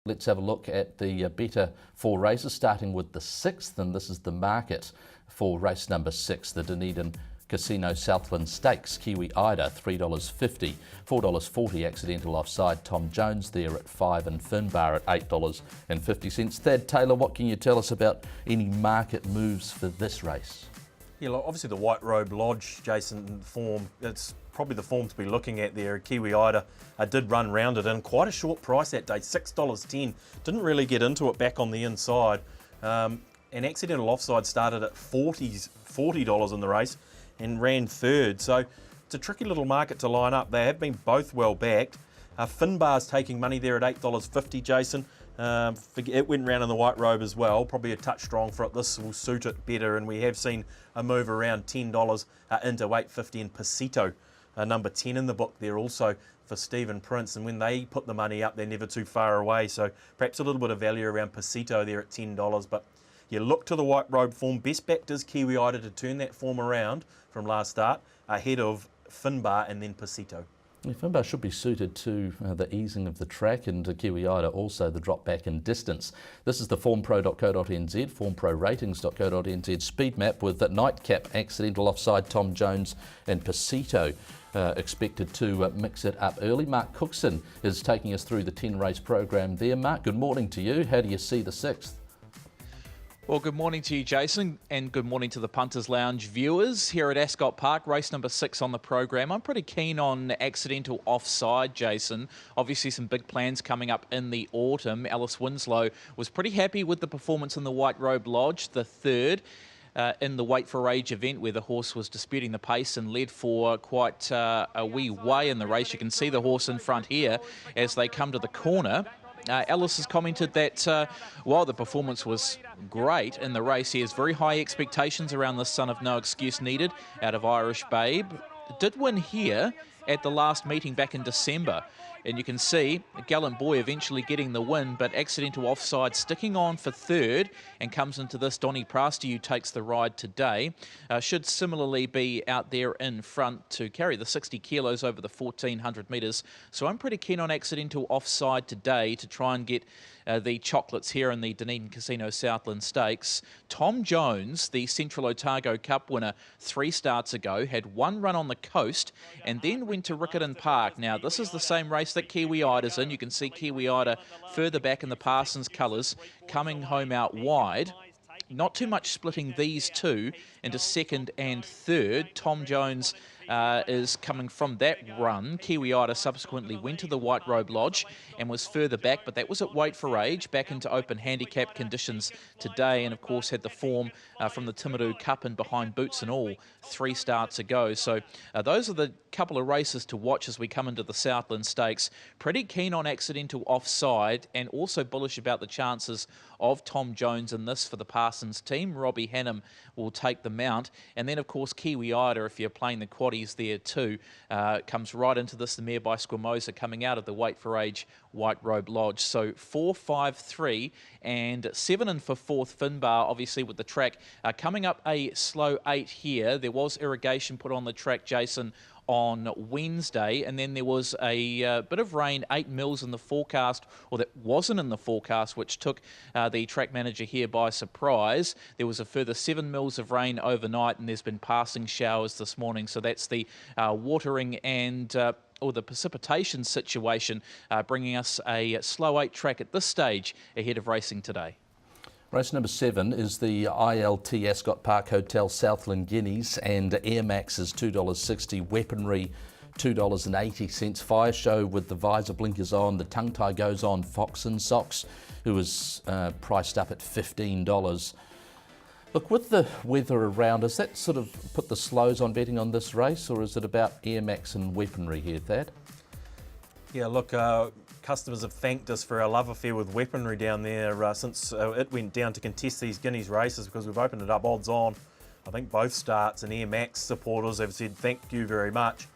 Let's have a look at the better 4 races, starting with the 6th, and this is the market for race number 6, the Dunedin Casino Southland Stakes. Kiwi Ida, $3.50, $4.40 Accidental Offside. Tom Jones there at 5 and Finbar at $8.50. Thad Taylor, what can you tell us about any market moves for this race? Yeah, look, obviously the White Robe Lodge, Jason, form, it's probably the form to be looking at there. Kiwi Ida did run round it in quite a short price that day, $6.10. Didn't really get into it back on the inside. And Accidental Offside started at $40 in the race and ran third. So it's a tricky little market to line up. They have been both well backed. Finbar's taking money there at $8.50, Jason. It went round in the White Robe as well, probably a touch strong for it. This will suit it better, and we have seen a move around $10 into $8.50 and Pasito, number 10 in the book there also for Stephen Prince, and when they put the money up, they're never too far away, so perhaps a little bit of value around Pasito there at $10, but you look to the White Robe form. Best backed is Kiwi Ida to turn that form around from last start, ahead of Finbar and then Pasito. Yeah, Finbar should be suited to the easing of the track, and Kiwi Ida also the drop back in distance. This is the formpro.co.nz, formproratings.co.nz speed map with the nightcap, Accidental Offside, Tom Jones and Pasito expected to mix it up early. Mark Cookson is taking us through the 10 race program there. Mark, good morning to you. How do you see the 6th? Well, good morning to you, Jason, and good morning to the Punters Lounge viewers here at Ascot Park. Race number 6 on the program. I'm pretty keen on Accidental Offside, Jason. Obviously, some big plans coming up in the autumn. Alice Winslow was pretty happy with the performance in the White Robe Lodge, the 3rd. In the Wait for Age event, where the horse was disputing the pace and led for quite a wee way in the race. You can see the horse in front here as they come to the corner. Alice has commented that while the performance was great in the race, he has very high expectations around the son of No Excuse Needed out of Irish Babe. Did win here at the last meeting back in December. And you can see Gallant Boy eventually getting the win, but Accidental Offside sticking on for 3rd and comes into this. Donny Prastu, who takes the ride today, should similarly be out there in front to carry the 60 kilos over the 1,400 metres. So I'm pretty keen on Accidental Offside today to try and get the chocolates here in the Dunedin Casino Southland Stakes. Tom Jones, the Central Otago Cup winner 3 starts ago, had 1 run on the coast and then went to Riccarton Park. Now, this is the same race that Kiwi Ida's in. You can see Kiwi Ida further back in the Parsons colours, coming home out wide. Not too much splitting these two into 2nd and 3rd. Tom Jones is coming from that run. Kiwi Ida subsequently went to the White Robe Lodge and was further back, but that was at Wait for Age, back into open handicap conditions today, and of course had the form from the Timaru Cup and behind boots and all 3 starts ago. So those are the couple of races to watch as we come into the Southland Stakes. Pretty keen on Accidental Offside and also bullish about the chances of Tom Jones in this for the Parsons team. Robbie Hannam will take the mount, and then of course Kiwi Ida, if you're playing the quaddies there too, comes right into this. The mare by Squamosa coming out of the Wait for Age White Robe Lodge. So 4, 5, 3 and 7 in for 4th Finbar, obviously with the track coming up a slow 8 here. There was irrigation put on the track, Jason, on Wednesday, and then there was a bit of rain, 8 mils in the forecast, or that wasn't in the forecast, which took the track manager here by surprise. There was a further 7 mils of rain overnight, and there's been passing showers this morning, so that's the watering and or the precipitation situation, bringing us a slow 8 track at this stage ahead of racing today. Race number 7 is the ILT Ascot Park Hotel Southland Guineas, and Air Max is $2.60, Weaponry $2.80, Fire Show with the visor blinkers on, the tongue tie goes on, Fox and Socks, who is priced up at $15. Look, with the weather around, does that sort of put the slows on betting on this race, or is it about Air Max and Weaponry here, Thad? Yeah, look, customers have thanked us for our love affair with Weaponry down there since it went down to contest these Guineas races, because we've opened it up odds on. I think both starts, and Air Max supporters have said thank you very much,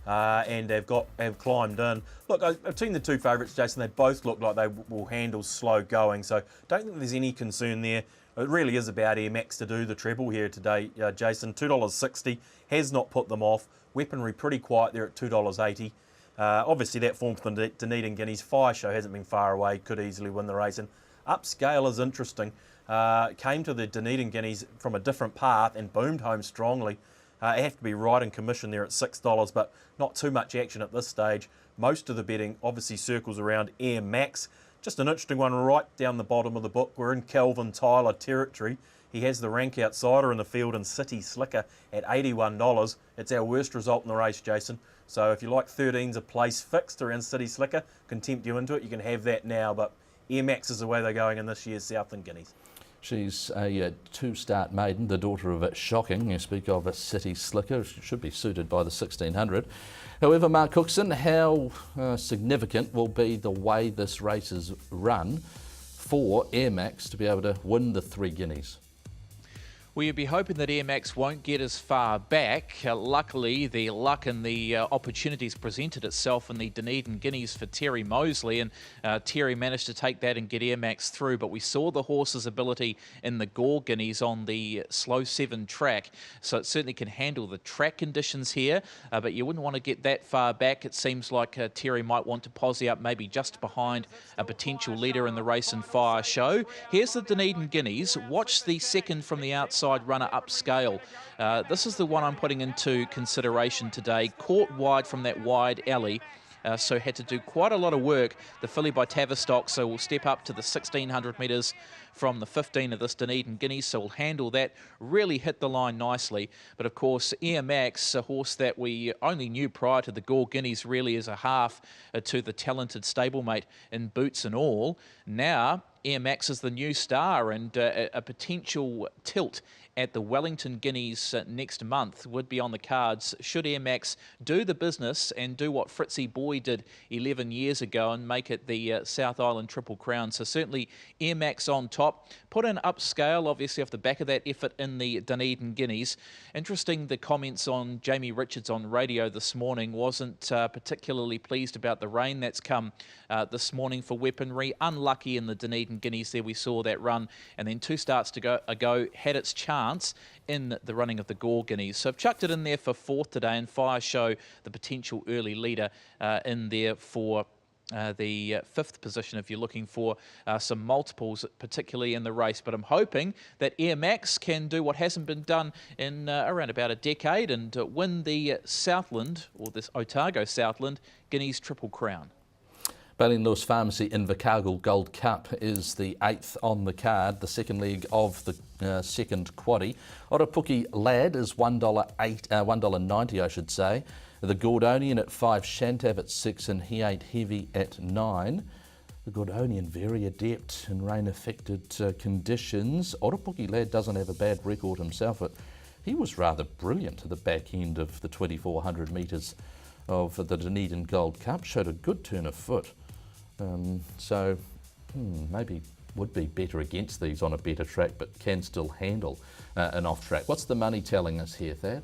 and have climbed in. Look, I've seen the 2 favourites, Jason. They both look like they will handle slow going, so don't think there's any concern there. It really is about Air Max to do the treble here today, Jason. $2.60 has not put them off. Weaponry pretty quiet there at $2.80. Obviously, that form for the Dunedin Guineas Fire Show hasn't been far away, could easily win the race. And Upscale is interesting. Came to the Dunedin Guineas from a different path and boomed home strongly. It have to be right in commission there at $6, but not too much action at this stage. Most of the betting obviously circles around Air Max. Just an interesting one right down the bottom of the book. We're in Kelvin Tyler territory. He has the rank outsider in the field in City Slicker at $81. It's our worst result in the race, Jason. So if you like 13's a place fixed around City Slicker, can tempt you into it, you can have that now. But Air Max is the way they're going in this year's Southland Guineas. She's a two-start maiden, the daughter of Shocking. You speak of a City Slicker, she should be suited by the 1600. However, Mark Cookson, how significant will be the way this race is run for Air Max to be able to win the 3 Guineas? Well, you'd be hoping that Air Max won't get as far back. Luckily, the luck and the opportunities presented itself in the Dunedin Guineas for Terry Mosley, and Terry managed to take that and get Air Max through. But we saw the horse's ability in the Gore Guineas on the slow 7 track, so it certainly can handle the track conditions here. But you wouldn't want to get that far back. It seems like Terry might want to posse up maybe just behind a potential leader in the Race and Fire Show. Here's the Dunedin Guineas. Watch the second from the outside runner Upscale. This is the one I'm putting into consideration today. Caught wide from that wide alley, so had to do quite a lot of work. The filly by Tavistock, so we'll step up to the 1600 metres from the 15 of this Dunedin Guineas, so we'll handle that, really hit the line nicely. But of course, Air Max, a horse that we only knew prior to the Gore Guineas really as a half to the talented stablemate in Boots and All. Now, Air Max is the new star, and a potential tilt at the Wellington Guineas next month would be on the cards should Air Max do the business and do what Fritzy Boy did 11 years ago and make it the South Island Triple Crown. So certainly Air Max on top. Put in Upscale, obviously, off the back of that effort in the Dunedin Guineas. Interesting, the comments on Jamie Richards on radio this morning. Wasn't particularly pleased about the rain that's come this morning for weaponry. Unlucky in the Dunedin Guineas there, we saw that run, and then 2 starts ago had its chance in the running of the Gore Guineas. So I've chucked it in there for 4th today, and Fire Show, the potential early leader, in there for the 5th position if you're looking for some multiples, particularly in the race. But I'm hoping that Air Max can do what hasn't been done in around about a decade and win the Southland, or this Otago Southland Guineas Triple Crown. Bailey Lewis Pharmacy Invercargill Gold Cup is the 8th on the card, the second leg of the second quaddie. Oropuki Lad is $1.90, I should say. The Gordonian at 5, Shantav at 6, and He Ain't Heavy at 9. The Gordonian very adept in rain-affected conditions. Oropuki Lad doesn't have a bad record himself, but he was rather brilliant at the back end of the 2400 metres of the Dunedin Gold Cup. Showed a good turn of foot. Maybe would be better against these on a better track, but can still handle an off track. What's the money telling us here, Thad?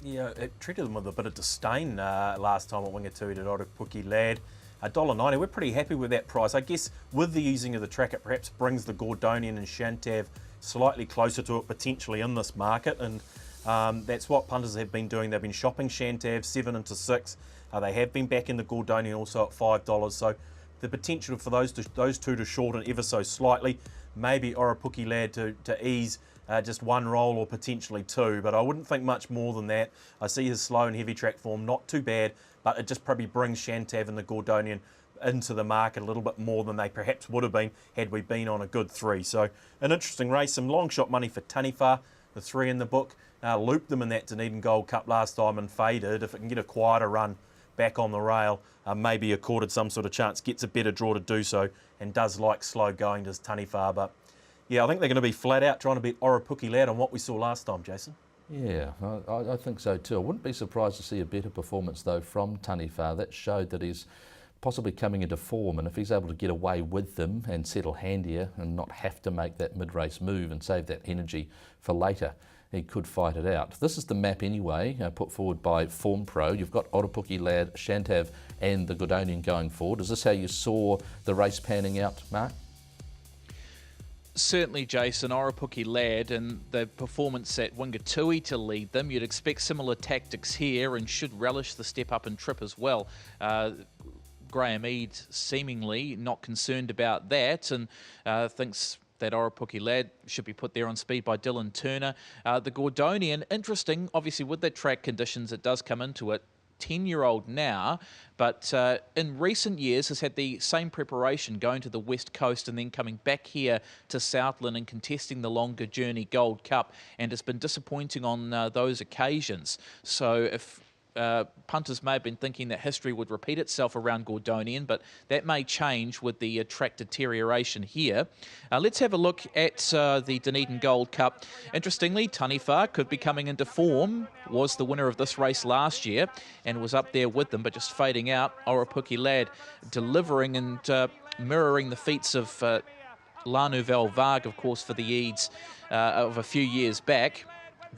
Yeah, it treated them with a bit of disdain last time at Wingatui at Oropuki Lad. $1.90, we're pretty happy with that price. I guess with the easing of the track, it perhaps brings the Gordonian and Shantav slightly closer to it potentially in this market, and that's what punters have been doing. They've been shopping Shantav 7 into 6. They have been back in the Gordonian also at $5. So the potential for those two to shorten ever so slightly. Maybe Oropuki Lad to ease just 1 roll or potentially 2, but I wouldn't think much more than that. I see his slow and heavy track form not too bad, but it just probably brings Shantav and the Gordonian into the market a little bit more than they perhaps would have been had we been on a good 3. So an interesting race, some long shot money for Taniwha, the 3 in the book. Looped them in that Dunedin Gold Cup last time and faded. If it can get a quieter run back on the rail, maybe accorded some sort of chance, gets a better draw to do so, and does like slow going, does Taniwha. But yeah, I think they're going to be flat out trying to beat Oropuki Lad on what we saw last time, Jason. Yeah, I think so too. I wouldn't be surprised to see a better performance though from Taniwha. That showed that he's possibly coming into form, and if he's able to get away with them and settle handier and not have to make that mid-race move and save that energy for later, he could fight it out. This is the map anyway, put forward by Form Pro. You've got Oropuki Lad, Shantav and the Gordonian going forward. Is this how you saw the race panning out, Mark? Certainly, Jason, Oropuki Lad and the performance at Wingatui to lead them. You'd expect similar tactics here and should relish the step up and trip as well. Graham Eade seemingly not concerned about that and thinks that Oropuki Lad should be put there on speed by Dylan Turner. The Gordonian, interesting, obviously with the track conditions, it does come into it. 10-year-old now, but in recent years has had the same preparation, going to the West Coast and then coming back here to Southland and contesting the longer journey Gold Cup, and has been disappointing on those occasions. So if punters may have been thinking that history would repeat itself around Gordonian, but that may change with the track deterioration here. Let's have a look at the Dunedin Gold Cup. Interestingly, Taniwha could be coming into form, was the winner of this race last year and was up there with them, but just fading out. Oropuki Lad delivering and mirroring the feats of La Nouvelle Vague, of course, for the Eads of a few years back,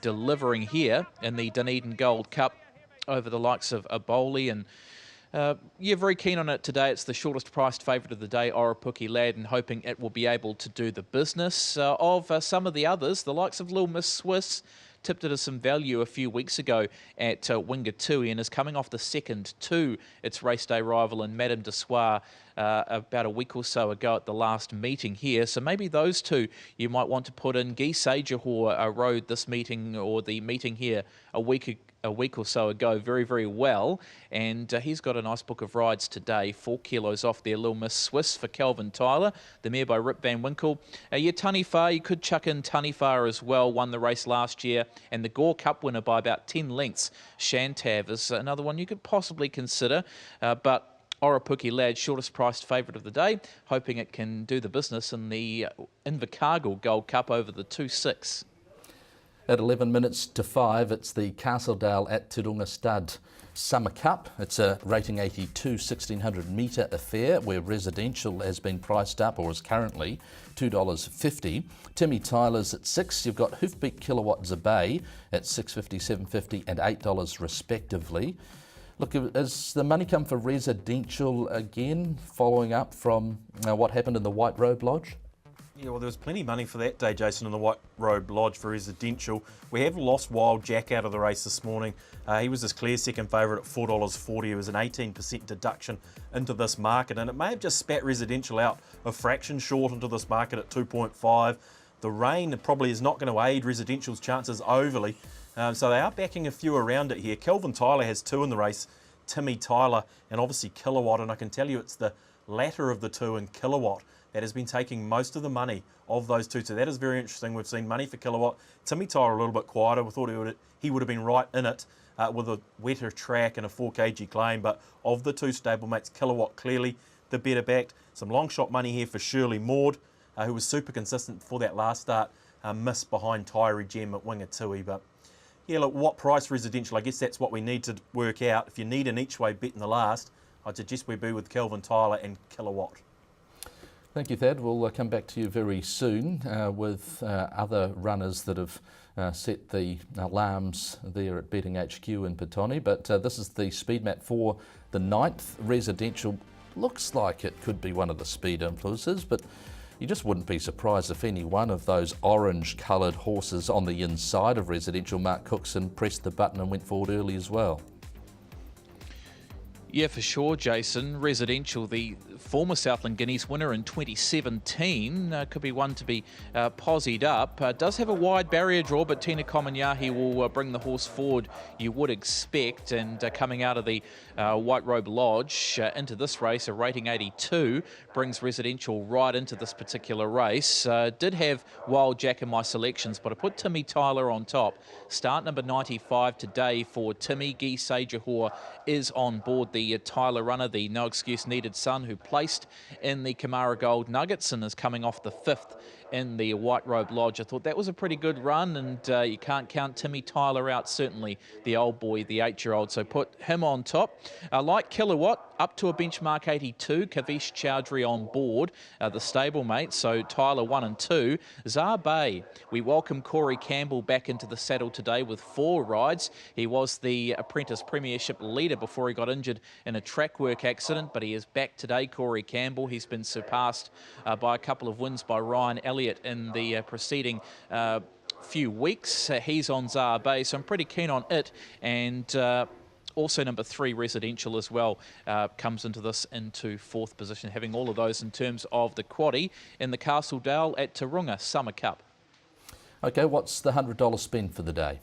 delivering here in the Dunedin Gold Cup over the likes of Aboli, and very keen on it today. It's the shortest priced favourite of the day, Oropuki Lad, and hoping it will be able to do the business of some of the others, the likes of Lil Miss Swiss. Tipped it as some value a few weeks ago at Wingatui and is coming off the second to its race day rival in Madame de Soir about a week or so ago at the last meeting here. So maybe those two you might want to put in. Guy Sajahor rode this meeting or the meeting here a week or so ago very, very well, and he's got a nice book of rides today. 4 kilos off there, Lil Miss Swiss for Kelvin Tyler, the mare by Rip Van Winkle. Taniwha, you could chuck in Taniwha as well, won the race last year, and the Gore Cup winner by about 10 lengths. Shantav is another one you could possibly consider, but Oropuki Lad, shortest priced favourite of the day, hoping it can do the business in the Invercargill Gold Cup over the 2-6. At 11 minutes to 5, it's the Castledale at Turunga Stud Summer Cup. It's a rating 82 1600 metre affair where residential has been priced up, or is currently $2.50. Timmy Tyler's at 6. You've got Hoofbeat Kilowatt Zabay at $6.50, $7.50 and $8 respectively. Look, has the money come for residential again, following up from what happened in the White Robe Lodge? Yeah, well, there was plenty of money for that day, Jason, in the White Robe Lodge for residential. We have lost Wild Jack out of the race this morning. He was this clear second favourite at $4.40. It was an 18% deduction into this market, and it may have just spat residential out a fraction short into this market at 2.5. The rain probably is not going to aid residential's chances overly, so they are backing a few around it here. Kelvin Tyler has 2 in the race, Timmy Tyler, and obviously Kilowatt, and I can tell you it's the latter of the 2 in Kilowatt that has been taking most of the money of those 2. So that is very interesting. We've seen money for Kilowatt. Timmy Tyler a little bit quieter. We thought he would have been right in it with a wetter track and a 4 kg claim. But of the 2 stablemates, Kilowatt clearly the better backed. Some long shot money here for Shirley Maud, who was super consistent for that last start. Missed behind Tyree Gem at Wingatui. But yeah, look, what price residential? I guess that's what we need to work out. If you need an each way bet in the last, I'd suggest we be with Kelvin Tyler and Kilowatt. Thank you, Thad. We'll come back to you very soon with other runners that have set the alarms there at Betting HQ in Petone. But this is the speed map for the 9th. Residential looks like it could be one of the speed influences, but you just wouldn't be surprised if any one of those orange-coloured horses on the inside of Residential, Mark Cookson, pressed the button and went forward early as well. Yeah, for sure, Jason. Residential, the former Southland Guineas winner in 2017, could be one to be posied up. Does have a wide barrier draw, but Tina Komanyahi will bring the horse forward, you would expect. And coming out of the White Robe Lodge into this race, a rating 82, brings Residential right into this particular race. Did have Wild Jack in my selections, but I put Timmy Tyler on top. Start number 95 today for Timmy. Guy Sajahor is on board, the Tyler runner, the no excuse needed son, who placed in the Kamara Gold Nuggets and is coming off the 5th in the White Robe Lodge. I thought that was a pretty good run, and you can't count Timmy Tyler out, certainly the old boy, the 8-year-old, so put him on top. Like Kilowatt, up to a benchmark 82, Kavish Chowdhury on board, the stablemate, so Tyler 1 and 2. Zabay, we welcome Corey Campbell back into the saddle today with 4 rides. He was the Apprentice Premiership leader before he got injured in a track work accident, but he is back today. Corey Campbell, he's been surpassed by a couple of wins by Ryan Elliott in the preceding few weeks. He's on Zara Bay, so I'm pretty keen on it. And also number 3, Residential as well, comes into this into 4th position, having all of those in terms of the quaddie in the Castle Dale at Tauranga Summer Cup. Okay, what's the $100 spend for the day?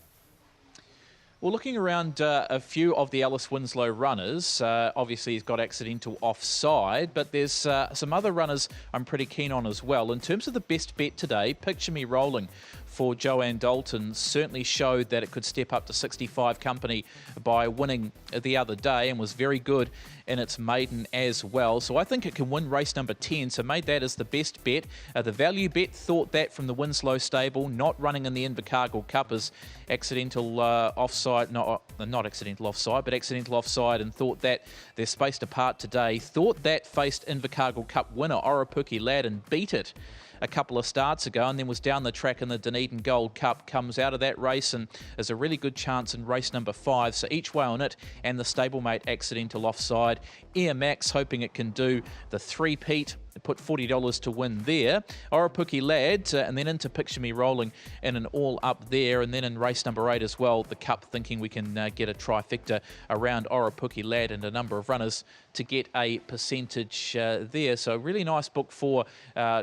Well, looking around a few of the Alice Winslow runners, obviously he's got accidental offside, but there's some other runners I'm pretty keen on as well. In terms of the best bet today, Picture Me Rolling for Joanne Dalton certainly showed that it could step up to 65 company by winning the other day and was very good in its maiden as well. So I think it can win race number 10, so made that as the best bet. The value bet thought that from the Winslow stable, not running in the Invercargill Cup as accidental offside, not accidental offside, but accidental offside, and thought that they're spaced apart today. Thought that faced Invercargill Cup winner Oropuki Lad and beat it a couple of starts ago, and then was down the track in the Dunedin Gold Cup, comes out of that race and is a really good chance in race number 5. So each way on it and the stablemate accidental offside. Air Max hoping it can do the three-peat, put $40 to win there. Oropuki Lad, and then into Picture Me Rolling in an all up there, and then in race number 8 as well, the Cup, thinking we can get a trifecta around Oropuki Lad and a number of runners to get a percentage there. So really nice book for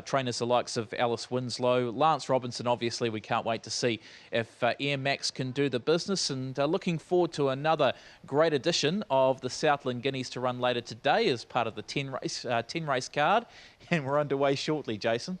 trainers the likes of Alice Winslow. Lance Robinson, obviously, we can't wait to see if Air Max can do the business, and looking forward to another great edition of the Southland Guineas to run later today as part of the 10 race card, and we're underway shortly, Jason.